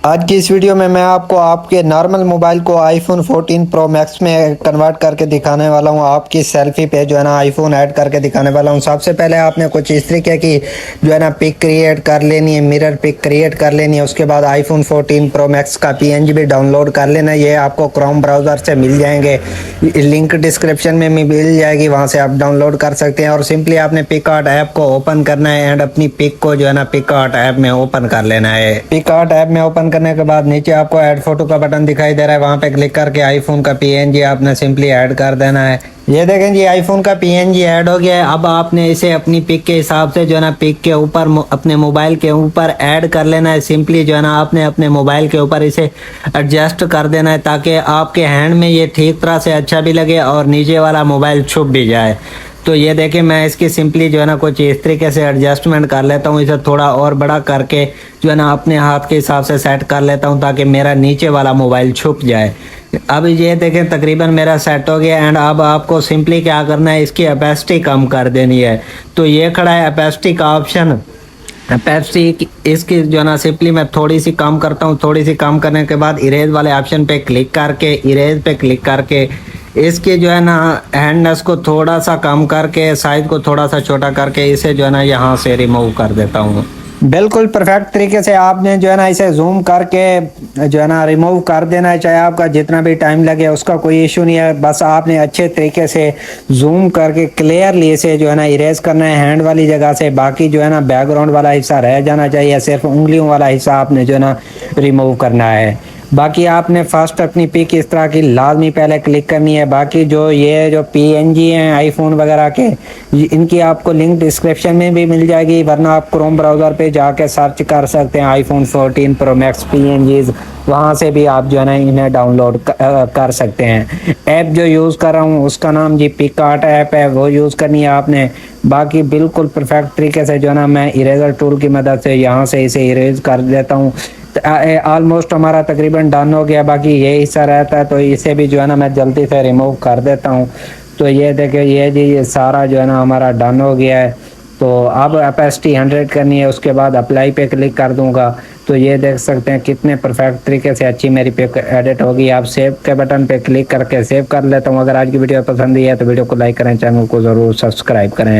आज की इस वीडियो में मैं आपको आपके नॉर्मल मोबाइल को आईफोन 14 प्रो मैक्स में कन्वर्ट करके दिखाने वाला हूं। आपकी सेल्फी पे जो है ना आईफोन ऐड करके दिखाने वाला हूं। सबसे पहले आपने कुछ इस तरीके की जो है ना पिक क्रिएट कर लेनी है, मिरर पिक क्रिएट कर लेनी है। उसके बाद आईफोन 14 प्रो मैक्स का पीएनजी भी डाउनलोड कर लेना है। ये आपको क्रोम ब्राउज़र से मिल जाएंगे, लिंक डिस्क्रिप्शन में मिल जाएगी, वहाँ से आप डाउनलोड कर सकते हैं। और सिंपली आपने पिकआर्ट ऐप को ओपन करना है एंड अपनी पिक को जो है ना पिकआर्ट ऐप में ओपन कर लेना है। पिकआर्ट ऐप में ओपन करने के बाद नीचे आपको ऐड फोटो का बटन दिखाई दे रहा है, वहां पे क्लिक करके आईफोन का पीएनजी आपने सिंपली ऐड कर देना है। ये देखें जी, आईफोन का पीएनजी ऐड हो गया है। अब आपने इसे अपनी पिक के हिसाब से जो है ना पिक के ऊपर अपने मोबाइल के ऊपर ऐड कर लेना है। सिंपली जो है ना आपने अपने मोबाइल के ऊपर इसे एडजस्ट कर देना है ताकि आपके हैंड में ये ठीक तरह से अच्छा भी लगे और नीचे वाला मोबाइल छुप भी जाए। तो ये देखें, मैं इसकी सिंपली जो है ना कुछ इस तरीके से एडजस्टमेंट कर लेता हूँ। इसे थोड़ा और बड़ा करके जो है ना अपने हाथ के हिसाब से सेट कर लेता हूँ ताकि मेरा नीचे वाला मोबाइल छुप जाए। अब ये देखें, तकरीबन मेरा सेट हो गया एंड अब आपको सिंपली क्या करना है, इसकी अपेसिटी कम कर देनी है। तो ये खड़ा है अपेसिटी का ऑप्शन। अपेसिटी इसकी जो है ना सिंपली मैं थोड़ी सी कम करता हूँ। थोड़ी सी कम करने के बाद इरेज वाले ऑप्शन पे क्लिक करके, इरेज पे क्लिक करके इसके जो है ना हैंडनेस को थोड़ा सा कम करके, साइज को थोड़ा सा छोटा करके इसे जो है ना यहाँ से रिमूव कर देता हूँ। बिल्कुल परफेक्ट तरीके से आपने जो है ना इसे जूम करके जो है ना रिमूव कर देना है। चाहे आपका जितना भी टाइम लगे उसका कोई इशू नहीं है, बस आपने अच्छे तरीके से जूम करके क्लियरली इसे जो है ना इरेज करना है हैंड वाली जगह से। बाकी जो है ना बैकग्राउंड वाला हिस्सा रह जाना चाहिए, सिर्फ उंगलियों वाला हिस्सा आपने जो है ना रिमूव करना है। बाकी आपने फर्स्ट अपनी पिक इस तरह की लाजमी पहले क्लिक करनी है। बाकी जो पीएनजी हैं आईफोन वगैरह के, इनकी आपको लिंक डिस्क्रिप्शन में भी मिल जाएगी, वरना आप क्रोम ब्राउज़र पे जाके सर्च कर सकते हैं आईफोन 14 प्रो मैक्स पीएनजीज, वहाँ से भी आप जो है ना इन्हें डाउनलोड कर सकते हैं। ऐप जो यूज़ कर रहा हूँ उसका नाम जी पिकआर्ट ऐप है, वो यूज़ करनी है आपने। बाकी बिल्कुल परफेक्ट तरीके से जो है ना मैं इरेजर टूल की मदद से यहाँ से इसे इरेज कर देता हूँ। ऑलमोस्ट हमारा तकरीबन डन हो गया, बाकी ये हिस्सा रहता है तो इसे भी जो है ना मैं जल्दी से रिमूव कर देता हूँ। तो ये देखिए, ये जी ये सारा जो है ना हमारा डन हो गया है। तो अब अपेसिटी 100 करनी है, उसके बाद अप्लाई पे क्लिक कर दूंगा। तो ये देख सकते हैं कितने परफेक्ट तरीके से अच्छी मेरी पिक एडिट होगी। आप सेव के बटन पे क्लिक करके सेव कर लेता हूँ। अगर आज की वीडियो पसंद आई है तो वीडियो को लाइक करें, चैनल को ज़रूर सब्सक्राइब करें।